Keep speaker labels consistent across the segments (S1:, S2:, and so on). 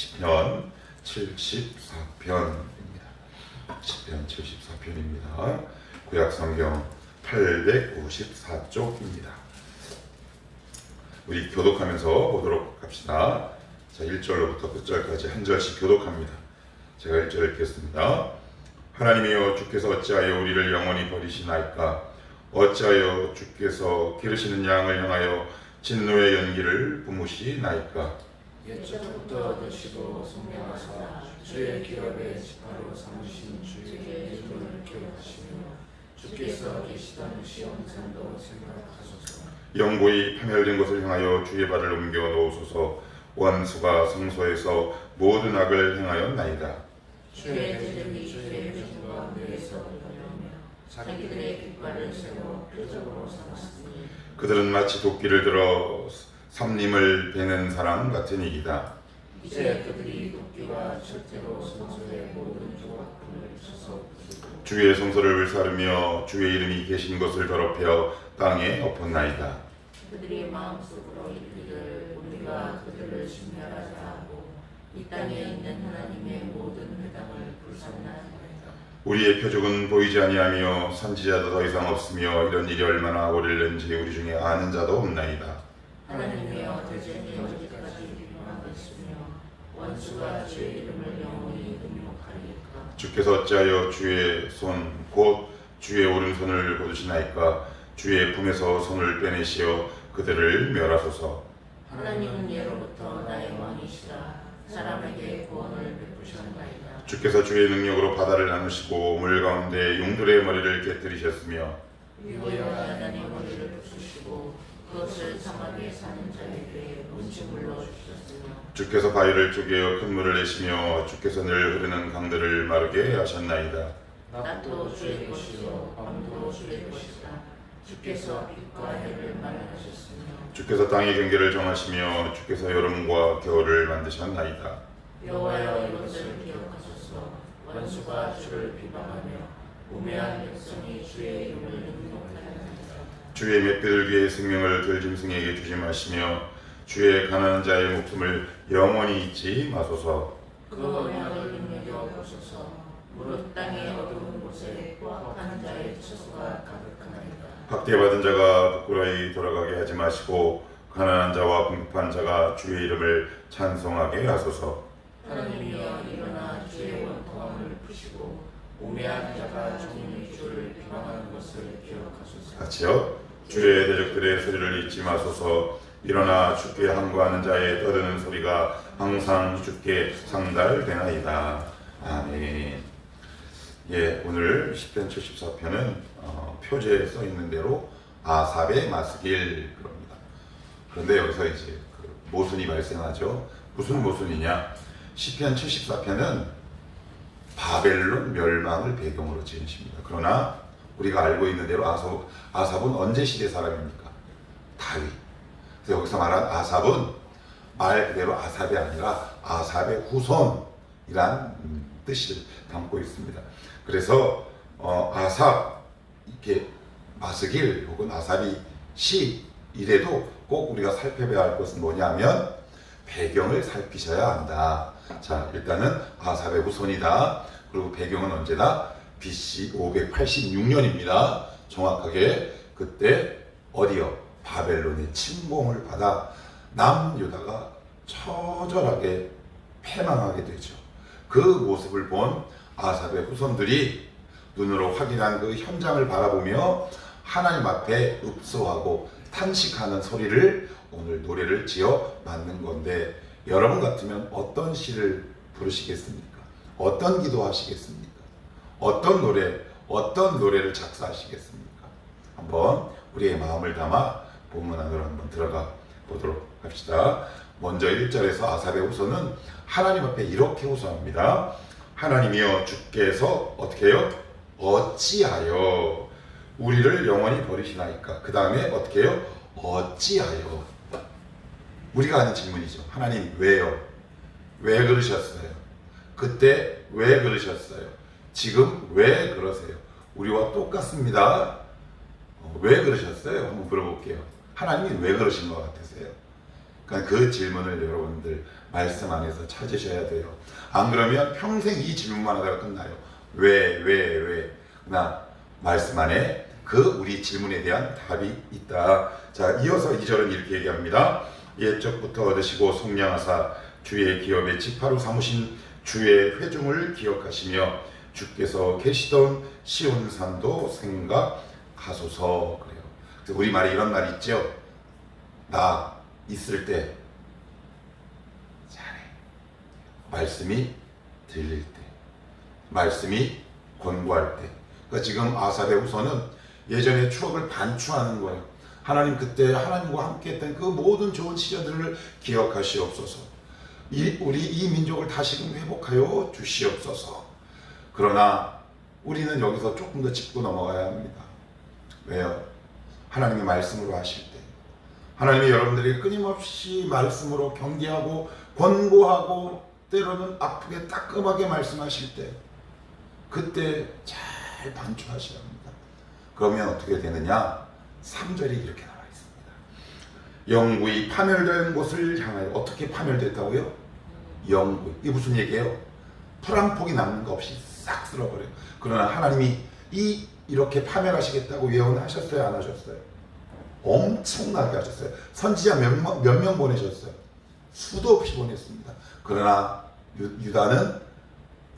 S1: 시편 74편입니다. 시편 74편입니다. 구약 성경 854쪽입니다. 우리 교독하면서 보도록 합시다. 자, 1절로부터 끝절까지 한 절씩 교독합니다. 제가 1절 읽겠습니다. 하나님이여, 주께서 어찌하여 우리를 영원히 버리시나이까? 어찌하여 주께서 기르시는 양을 향하여 진노의 연기를 뿜으시나이까?
S2: 옛적부터 얻으시고 성령하사 주의 기업에 지파로 삼으신 주의 이름을 기억하시며 주께서 계시던 시온산도 생각하소서.
S1: 영고히 파멸된 것을 향하여 주의 발을 옮겨 놓으소서. 원수가 성소에서 모든 악을 행하였나이다.
S2: 주의 대적이 주의 표정 가운데에서 보려며 자기들의 깃발을 세워 표적으로 삼았으니
S1: 그들은 마치 도끼를 들어 삼림을 베는 사람 같은 이기다.
S2: 이제 그들이 도끼와 철퇴로 성소의 모든 조각품을 쳐서 부수고
S1: 주의 성소를 불사르며 주의 이름이 계신 것을 더럽혀 땅에 엎었나이다.
S2: 그들이 마음속으로 이르기를 우리가 그들을 진멸하자 하고 이 땅에 있는 하나님의 모든 회당을 불살라하리이다.
S1: 우리의 표적은 보이지 아니하며 선지자도 더 이상 없으며 이런 일이 얼마나 오래는지 우리 중에 아는 자도 없나이다.
S2: 하나님이여, 대적이 어디까지 비방하겠으며 원수가 주의 이름을 영원히 능욕하리이까?
S1: 주께서 어찌하여 주의 손 곧 주의 오른손을 거두시나이까? 주의 품에서 손을 빼내시어 그들을 멸하소서.
S2: 하나님은 예로부터 나의 왕이시라. 사람에게 구원을 베푸셨나이다.
S1: 주께서 주의 능력으로 바다를 나누시고 물 가운데 용들의 머리를 깨뜨리셨으며
S2: 위로와 하나님의 머리를 부수시고 그것을 사막에 사는 자에게 문지물로 주셨으며
S1: 주께서 바위를 쪼개어 큰 물을 내시며 주께서 늘 흐르는 강들을 마르게 하셨나이다.
S2: 낮도 주의 것이요 밤도 주의 것이다. 주께서 빛과 해를 마련하셨으며
S1: 주께서 땅의 경계를 정하시며 주께서 여름과 겨울을 만드셨나이다.
S2: 여호와여, 이것을 기억하소서. 원수가 주를 비방하며 우매한 백성이 주의 이름을 능욕하리이다.
S1: 주의 맷비들 위에 생명을 들짐승에게 주지 마시며 주의 가난한 자의 목숨을 영원히 잊지 마소서.
S2: 그 언약을 눈여겨보소서. 무릇 땅의 어두운 곳에 포악한 자의 처소가 가득하나이다.
S1: 박대받은 자가 부끄러이 돌아가게 하지 마시고 가난한 자와 궁핍한 자가 주의 이름을 찬송하게 하소서.
S2: 하나님이여, 일어나 주의 원통함을 푸시고 우매한 자가 종일 주를 비방하는 것을 기억하소서.
S1: 같이요. 주의 대적들의 소리를 잊지 마소서. 일어나 주께 항거하는 자의 떠드는 소리가 항상 주께 상달되나이다. 아멘. 예, 오늘 시편 74편은 표제에 써 있는 대로 아삽의 마스길 그럽니다. 그런데 여기서 이제 모순이 발생하죠. 무슨 모순이냐? 시편 74편은 바벨론 멸망을 배경으로 지은 시입니다. 그러나 우리가 알고 있는 대로 아삽은 언제 시대 사람입니까? 다윗. 그래서 여기서 말한 아삽은 말 그대로 아삽이 아니라 아삽의 후손이란 뜻을 담고 있습니다. 그래서 아삽 이렇게 마스길 혹은 아삽이 시 이래도 꼭 우리가 살펴봐야 할 것은 뭐냐면 배경을 살피셔야 한다. 자, 일단은 아삽의 후손이다. 그리고 배경은 언제다? BC 586년입니다. 정확하게 그때 어디요? 바벨론의 침공을 받아 남유다가 처절하게 패망하게 되죠. 그 모습을 본 아삽의 후손들이 눈으로 확인한 그 현장을 바라보며 하나님 앞에 읍소하고 탄식하는 소리를 오늘 노래를 지어 만든 건데, 여러분 같으면 어떤 시를 부르시겠습니까? 어떤 기도하시겠습니까? 어떤 노래를 작사하시겠습니까? 한번 우리의 마음을 담아 본문 안으로 한번 들어가 보도록 합시다. 먼저 1절에서 아삽의 후손은 하나님 앞에 이렇게 호소합니다. 하나님이여, 주께서 어떻게 해요? 어찌하여 우리를 영원히 버리시나이까? 그 다음에 어떻게 해요? 어찌하여. 우리가 하는 질문이죠. 하나님 왜요? 왜 그러셨어요? 그때 왜 그러셨어요? 지금 왜 그러세요? 우리와 똑같습니다. 왜 그러셨어요? 한번 물어볼게요. 하나님이 왜 그러신 것 같으세요? 그러니까 그 질문을 여러분들 말씀 안에서 찾으셔야 돼요. 안 그러면 평생 이 질문만 하다가 끝나요. 왜? 나 말씀 안에 그 우리 질문에 대한 답이 있다. 자, 이어서 2절은 이렇게 얘기합니다. 옛적부터 얻으시고 속량하사 주의 기업에 지파로 삼으신 주의 회중을 기억하시며 주께서 계시던 시온산도 생각하소서. 그래요. 그래서 우리말에 이런 말 있죠. 나 있을 때 잘해. 말씀이 들릴 때, 말씀이 권고할 때. 그러니까 지금 아삽의 후손은 예전의 추억을 반추하는 거예요. 하나님 그때 하나님과 함께했던 그 모든 좋은 시절들을 기억하시옵소서. 우리 이 민족을 다시금 회복하여 주시옵소서. 그러나 우리는 여기서 조금 더 짚고 넘어가야 합니다. 왜요? 하나님의 말씀으로 하실 때, 하나님이 여러분들이 끊임없이 말씀으로 경계하고 권고하고 때로는 아프게 따끔하게 말씀하실 때, 그때 잘 반추하셔야 합니다. 그러면 어떻게 되느냐? 3절이 이렇게 나와 있습니다. 영구히 파멸된 곳을 향하여. 어떻게 파멸됐다고요? 영구히. 이게 무슨 얘기예요? 풀 한 폭이 남는 거 없이 싹 쓸어버려요. 그러나 하나님이 이렇게 파멸하시겠다고 예언하셨어요? 안 하셨어요? 엄청나게 하셨어요. 선지자 몇 명 보내셨어요? 수도 없이 보냈습니다. 그러나 유다는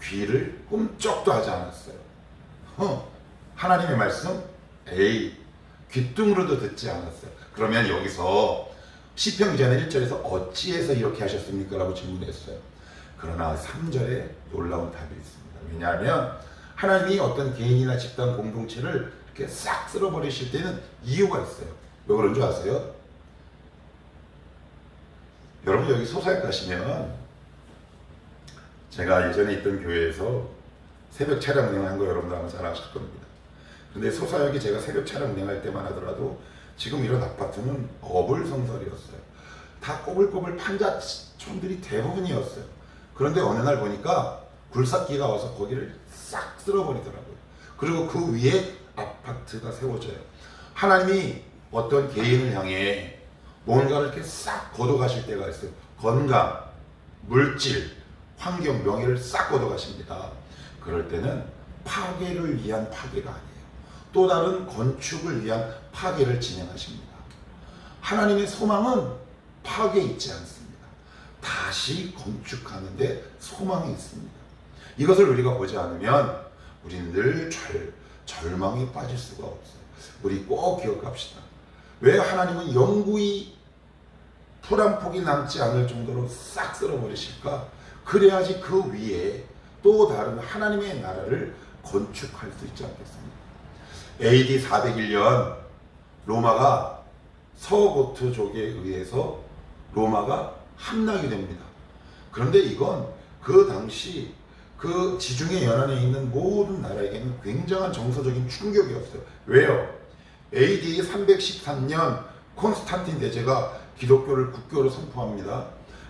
S1: 귀를 꿈쩍도 하지 않았어요. 하나님의 말씀 귀뚱으로도 듣지 않았어요. 그러면 여기서 시편 기자는 1절에서 어찌해서 이렇게 하셨습니까? 라고 질문했어요. 그러나 3절에 놀라운 답이 있습니다. 왜냐하면 하나님이 어떤 개인이나 집단 공동체를 이렇게 싹 쓸어버리실 때는 이유가 있어요. 왜 그런 줄 아세요? 여러분 여기 소사에 가시면, 제가 예전에 있던 교회에서 새벽 차량 운행한 거 여러분들 아마 잘 아실 겁니다. 근데 소사역이 제가 새벽 차량 운행할 때만 하더라도 지금 이런 아파트는 어불성설이었어요. 다 꼬불꼬불 판자촌들이 대부분이었어요. 그런데 어느 날 보니까 굴삭기가 와서 거기를 싹 쓸어버리더라고요. 그리고 그 위에 아파트가 세워져요. 하나님이 어떤 개인을 향해 뭔가를 이렇게 싹 걷어가실 때가 있어요. 건강, 물질, 환경, 명예를 싹 걷어가십니다. 그럴 때는 파괴를 위한 파괴가 아니에요. 또 다른 건축을 위한 파괴를 진행하십니다. 하나님의 소망은 파괴에 있지 않습니다. 다시 건축하는데 소망이 있습니다. 이것을 우리가 보지 않으면 우리는 늘 절망에 빠질 수가 없어요. 우리 꼭 기억합시다. 왜 하나님은 영구히 풀 한 폭이 남지 않을 정도로 싹 쓸어버리실까? 그래야지 그 위에 또 다른 하나님의 나라를 건축할 수 있지 않겠습니까? AD 401년 로마가 서고트족에 의해서 로마가 함락이 됩니다. 그런데 이건 그 당시 그 지중해 연안에 있는 모든 나라에게는 굉장한 정서적인 충격이었어요. 왜요? AD 313년 콘스탄틴 대제가 기독교를 국교로 선포합니다.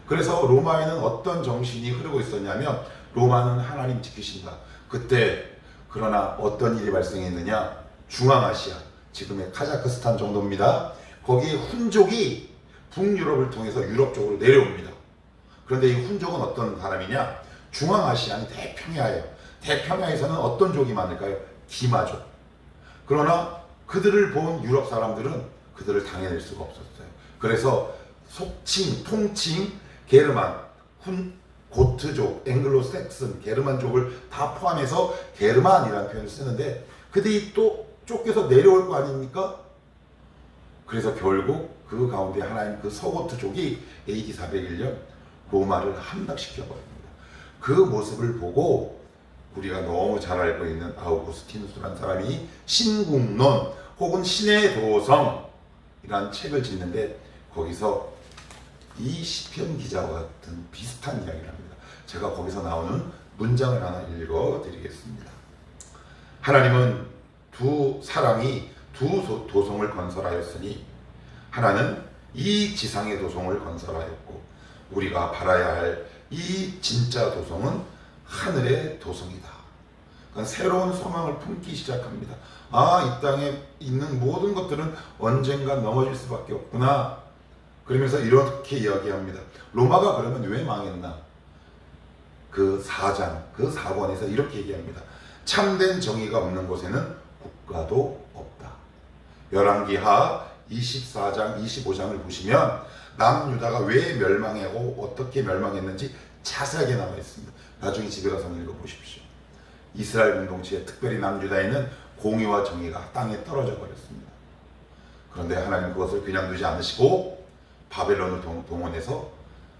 S1: 그래서 로마에는 어떤 정신이 흐르고 있었냐면, 로마는 하나님 지키신다. 그때 그러나 어떤 일이 발생했느냐? 중앙아시아, 지금의 카자흐스탄 정도입니다. 거기에 훈족이 북유럽을 통해서 유럽 쪽으로 내려옵니다. 그런데 이 훈족은 어떤 사람이냐? 중앙아시아는 대평야예요. 대평야에서는 어떤 족이 많을까요? 기마족. 그러나 그들을 본 유럽 사람들은 그들을 당해낼 수가 없었어요. 그래서 속칭, 통칭, 게르만, 고트족, 앵글로색슨, 게르만족을 다 포함해서 게르만이라는 표현을 쓰는데, 그들이 또 쫓겨서 내려올 거 아닙니까? 그래서 결국 그 가운데 하나인 그 서고트족이 AD 401년 로마를 함락시켜 버립니다. 그 모습을 보고 우리가 너무 잘 알고 있는 아우구스티누스라는 사람이 신국론 혹은 신의 도성이라는 책을 짓는데, 거기서 이 시편 기자와 같은 비슷한 이야기를 합니다. 제가 거기서 나오는 문장을 하나 읽어 드리겠습니다. 하나님은 두 사랑이 두 도성을 건설하였으니, 하나는 이 지상의 도성을 건설하였고, 우리가 바라야 할 이 진짜 도성은 하늘의 도성이다. 그러니까 새로운 소망을 품기 시작합니다. 이 땅에 있는 모든 것들은 언젠가 넘어질 수밖에 없구나. 그러면서 이렇게 이야기합니다. 로마가 그러면 왜 망했나? 그 4장, 그 4권에서 이렇게 얘기합니다. 참된 정의가 없는 곳에는 국가도 없다. 열왕기하 24장, 25장을 보시면 남유다가 왜 멸망하고 어떻게 멸망했는지 자세하게 나와 있습니다. 나중에 집에 가서 읽어보십시오. 이스라엘 공동체, 특별히 남유다에는 공의와 정의가 땅에 떨어져 버렸습니다. 그런데 하나님 그것을 그냥 두지 않으시고 바벨론을 동원해서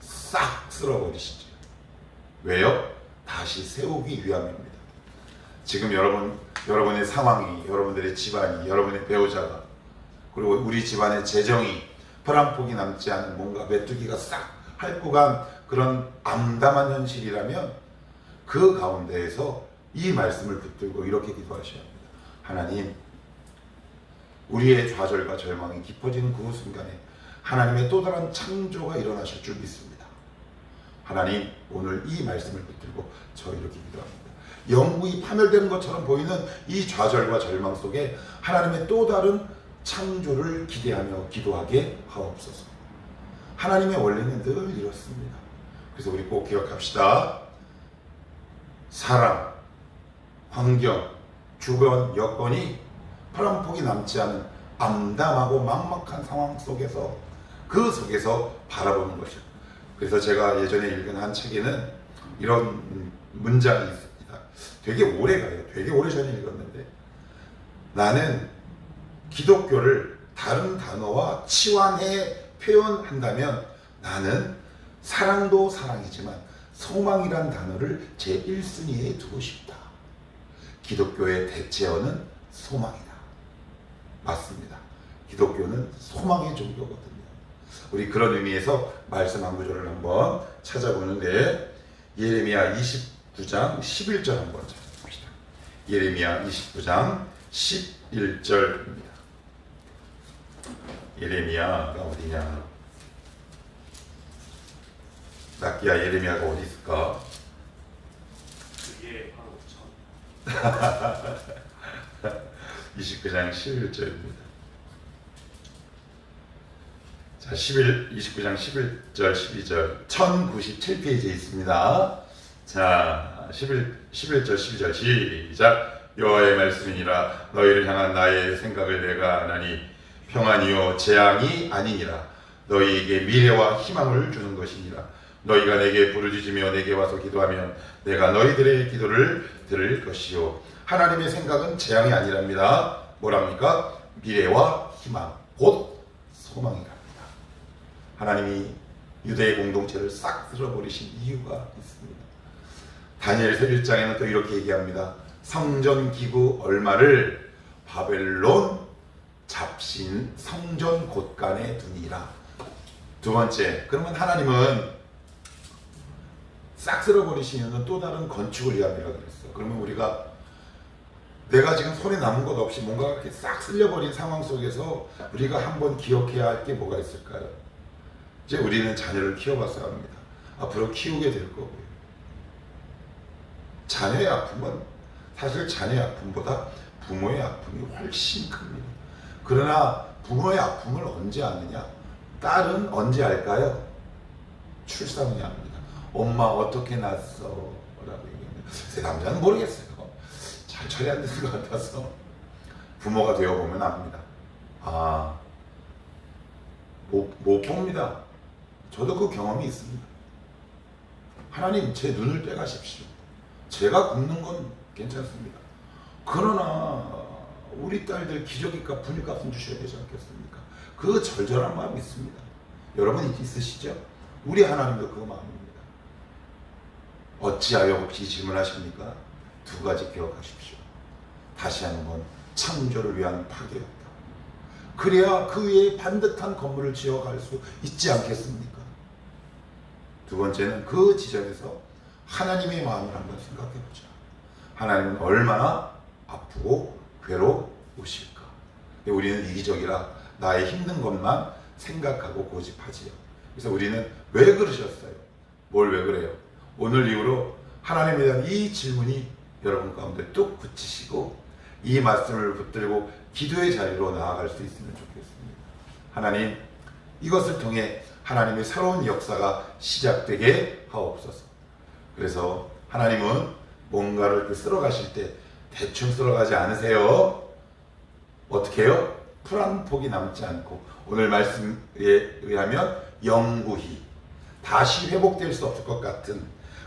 S1: 싹 쓸어버리시죠. 왜요? 다시 세우기 위함입니다. 지금 여러분의 상황이, 여러분들의 집안이, 여러분의 배우자가, 그리고 우리 집안의 재정이 펄 한 폭이 남지 않은 뭔가 메뚜기가 싹 핥고 간 그런 암담한 현실이라면 그 가운데에서 이 말씀을 붙들고 이렇게 기도하셔야 합니다. 하나님, 우리의 좌절과 절망이 깊어지는 그 순간에 하나님의 또 다른 창조가 일어나실 줄 믿습니다. 하나님, 오늘 이 말씀을 붙들고 저 이렇게 기도합니다. 영구히 파멸되는 것처럼 보이는 이 좌절과 절망 속에 하나님의 또 다른 창조를 기대하며 기도하게 하옵소서. 하나님의 원리는 늘 이렇습니다. 그래서 우리 꼭 기억합시다. 사람, 환경, 주변 여건이 펄한 폭이 남지 않은 암담하고 막막한 상황 속에서 그 속에서 바라보는 것이죠. 그래서 제가 예전에 읽은 한 책에는 이런 문장이 있습니다. 되게 오래가요. 되게 오래전에 읽었는데, 나는 기독교를 다른 단어와 치환해 표현한다면 나는 사랑도 사랑이지만 소망이란 단어를 제 1순위에 두고 싶다. 기독교의 대체어는 소망이다. 맞습니다. 기독교는 소망의 종교거든요. 우리 그런 의미에서 말씀 한 구절을 한번 찾아보는데, 예레미야 29장 11절 한번 찾아봅시다. 예레미야 29장 11절입니다. 예레미야가 어디냐? 낫기야, 예레미야가 어디 있을까?
S3: 그게 바로
S1: 29장 11절입니다. 자, 29장 11절, 12절, 1097페이지에 있습니다. 자, 11절, 12절 시작. 여호와의 말씀이니라. 너희를 향한 나의 생각을 내가 아나니 평안이요 재앙이 아니니라. 너희에게 미래와 희망을 주는 것이니라. 너희가 내게 부르짖으며 내게 와서 기도하면 내가 너희들의 기도를 들을 것이요. 하나님의 생각은 재앙이 아니랍니다. 뭐랍니까? 미래와 희망, 곧 소망이랍니다. 하나님이 유대의 공동체를 싹 쓸어버리신 이유가 있습니다. 다니엘서 1장에는 또 이렇게 얘기합니다. 성전 기구 얼마를 바벨론 잡신 성전 곳간에 두니라. 두 번째, 그러면 하나님은 싹 쓸어버리신 이유는 또 다른 건축을 위함이라고 그랬어요. 그러면 우리가 내가 지금 손에 남은 것 없이 뭔가 이렇게 싹 쓸려버린 상황 속에서 우리가 한번 기억해야 할 게 뭐가 있을까요? 이제 우리는 자녀를 키워봤어야 합니다. 앞으로 키우게 될 거고요. 자녀의 아픔은 사실 자녀의 아픔보다 부모의 아픔이 훨씬 큽니다. 그러나 부모의 아픔을 언제 아느냐? 딸은 언제 알까요? 출산 후에 압니다. 엄마 어떻게 낳았어? 라고 얘기합니다. 제 남자는 모르겠어요. 잘 처리 안 되는 것 같아서 부모가 되어보면 압니다. 아, 못 봅니다. 저도 그 경험이 있습니다. 하나님, 제 눈을 빼가십시오. 제가 굶는 건 괜찮습니다. 그러나 우리 딸들 기저귀값, 분유값은 주셔야 되지 않겠습니까? 그 절절한 마음이 있습니다. 여러분 있으시죠? 우리 하나님도 그 마음입니다. 어찌하여 혹시 질문하십니까? 두 가지 기억하십시오. 다시 한번 창조를 위한 파괴였다. 그래야 그 위에 반듯한 건물을 지어갈 수 있지 않겠습니까? 두 번째는 그 지점에서 하나님의 마음을 한번 생각해보자. 하나님은 얼마나 아프고 괴로우실까? 우리는 이기적이라 나의 힘든 것만 생각하고 고집하지요. 그래서 우리는 왜 그러셨어요? 뭘 왜 그래요? 오늘 이후로 하나님에 대한 이 질문이 여러분 가운데 뚝 굳히시고 이 말씀을 붙들고 기도의 자리로 나아갈 수 있으면 좋겠습니다. 하나님, 이것을 통해 하나님의 새로운 역사가 시작되게 하옵소서. 그래서 하나님은 뭔가를 이렇게 쓸어가실 때 대충 쓸어가지 않으세요. 어떻게 해요? 풀 한 폭이 남지 않고 오늘 말씀에 의하면 영구히 다시 회복될 수 없을 것 같은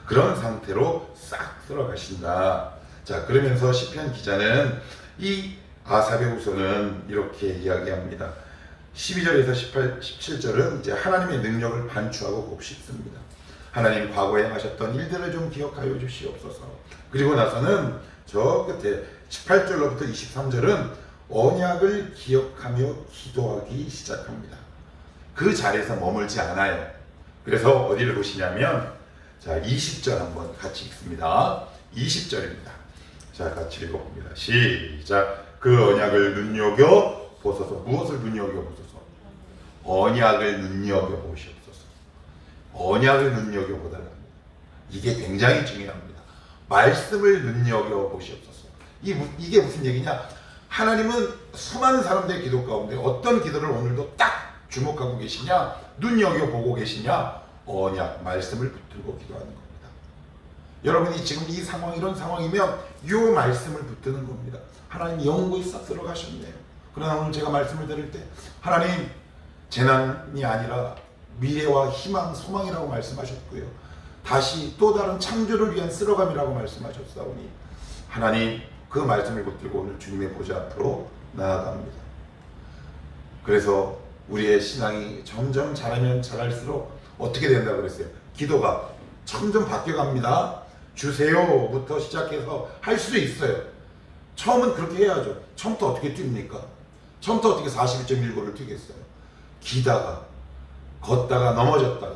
S1: 그런 상태로 싹 쓸어가신다. 자, 그러면서 시편 기자는 이 아삽의 후손은 이렇게 이야기합니다. 12절에서 17절은 이제 하나님의 능력을 반추하고 곱씹습니다. 하나님 과거에 하셨던 일들을 좀 기억하여 주시옵소서. 그리고 나서는 저 끝에 18절로부터 23절은 언약을 기억하며 기도하기 시작합니다. 그 자리에서 머물지 않아요. 그래서 어디를 보시냐면 자 20절 한번 같이 읽습니다. 20절입니다. 자 같이 읽어봅니다. 시작. 그 언약을 눈여겨보소서. 무엇을 눈여겨보소서? 언약을 눈여겨보시옵소서. 언약을 눈여겨보달랍니다. 이게 굉장히 중요합니다. 말씀을 눈여겨보시옵소서. 이게 무슨 얘기냐? 하나님은 수많은 사람들의 기도 가운데 어떤 기도를 오늘도 딱 주목하고 계시냐? 눈여겨보고 계시냐? 언약, 말씀을 붙들고 기도하는 겁니다. 여러분이 지금 이 상황, 이런 상황이면 이 말씀을 붙드는 겁니다. 하나님 영구히 싹 들어가셨네요. 그러나 오늘 제가 말씀을 드릴 때 하나님 재난이 아니라 미래와 희망, 소망이라고 말씀하셨고요. 다시 또 다른 창조를 위한 쓸어감이라고 말씀하셨사오니 하나님 그 말씀을 붙들고 오늘 주님의 보좌 앞으로 나아갑니다. 그래서 우리의 신앙이 점점 자라면 자랄수록 어떻게 된다고 그랬어요? 기도가 점점 바뀌어갑니다. 주세요부터 시작해서 할 수 있어요. 처음은 그렇게 해야죠. 처음부터 어떻게 뜁니까? 처음부터 어떻게 41.19를 뛰겠어요? 기다가 걷다가 넘어졌다가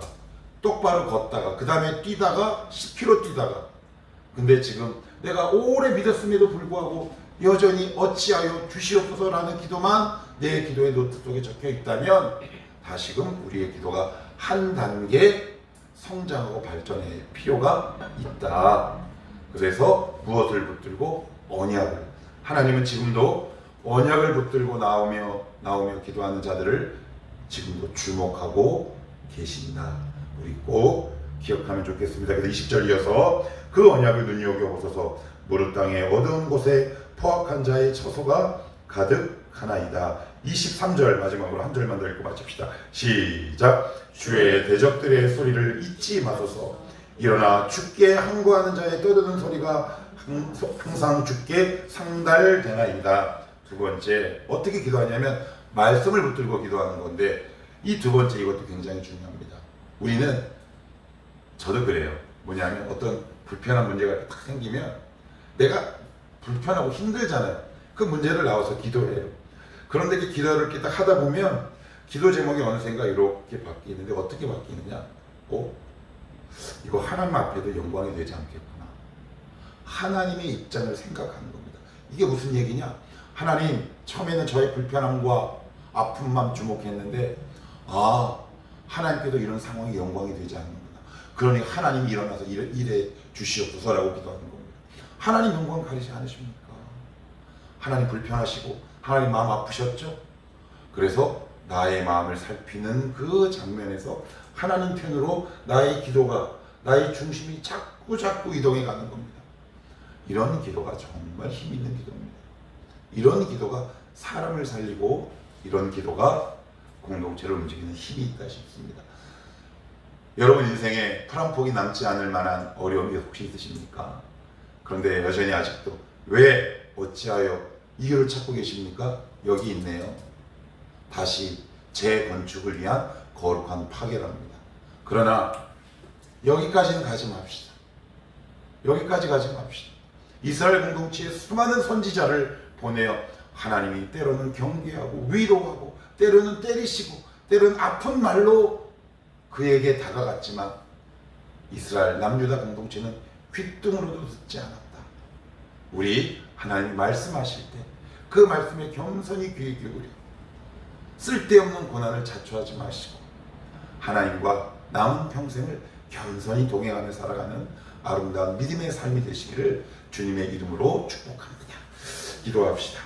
S1: 똑바로 걷다가 그 다음에 뛰다가 10km 뛰다가 근데 지금 내가 오래 믿었음에도 불구하고 여전히 어찌하여 주시옵소서라는 기도만 내 기도의 노트 속에 적혀 있다면 다시금 우리의 기도가 한 단계 성장하고 발전할 필요가 있다. 그래서 무엇을 붙들고? 언약을. 하나님은 지금도 언약을 붙들고 나오며 기도하는 자들을 지금도 주목하고 계신다. 우리 꼭 기억하면 좋겠습니다. 그래서 20절 이어서 그 언약을 눈여겨보소서. 무릇 땅에 어두운 곳에 포악한 자의 처소가 가득하나이다. 23절 마지막으로 한 절만 더 읽고 마칩시다. 시작. 주의 대적들의 소리를 잊지 마소서. 일어나 주께 항거하는 자의 떠드는 소리가 항상 주께 상달되나이다. 두 번째 어떻게 기도하냐면 말씀을 붙들고 기도하는 건데 이 두 번째 이것도 굉장히 중요합니다. 우리는 저도 그래요. 뭐냐면 어떤 불편한 문제가 딱 생기면 내가 불편하고 힘들잖아요. 그 문제를 나와서 기도해요. 그런데 그 기도를 이렇게 딱 하다 보면 기도 제목이 어느샌가 이렇게 바뀌는데 어떻게 바뀌느냐? 이거 하나님 앞에도 영광이 되지 않겠구나. 하나님의 입장을 생각하는 겁니다. 이게 무슨 얘기냐? 하나님 처음에는 저의 불편함과 아픔만 주목했는데 하나님께도 이런 상황이 영광이 되지 않는구나. 그러니 하나님이 일어나서 일해 주시옵소서라고 기도하는 겁니다. 하나님 영광 가리지 않으십니까? 하나님 불편하시고 하나님 마음 아프셨죠? 그래서 나의 마음을 살피는 그 장면에서 하나님 편으로 나의 기도가 나의 중심이 자꾸 이동해 가는 겁니다. 이런 기도가 정말 힘 있는 기도입니다. 이런 기도가 사람을 살리고 이런 기도가 공동체를 움직이는 힘이 있다 싶습니다. 여러분 인생에 풀 한 폭이 남지 않을 만한 어려움이 혹시 있으십니까? 그런데 여전히 아직도 왜 어찌하여 이유를 찾고 계십니까? 여기 있네요. 다시 재건축을 위한 거룩한 파괴랍니다. 그러나 여기까지는 가지 맙시다. 여기까지 가지 맙시다. 이스라엘 공동체에 수많은 선지자를 보내어 하나님이 때로는 경계하고 위로하고 때로는 때리시고 때로는 아픈 말로 그에게 다가갔지만 이스라엘 남유다 공동체는 귓등으로도 듣지 않았다. 우리 하나님이 말씀하실 때 그 말씀에 겸손히 귀 기울여 쓸데없는 고난을 자초하지 마시고 하나님과 남은 평생을 겸손히 동행하며 살아가는 아름다운 믿음의 삶이 되시기를 주님의 이름으로 축복합니다. 기도합시다.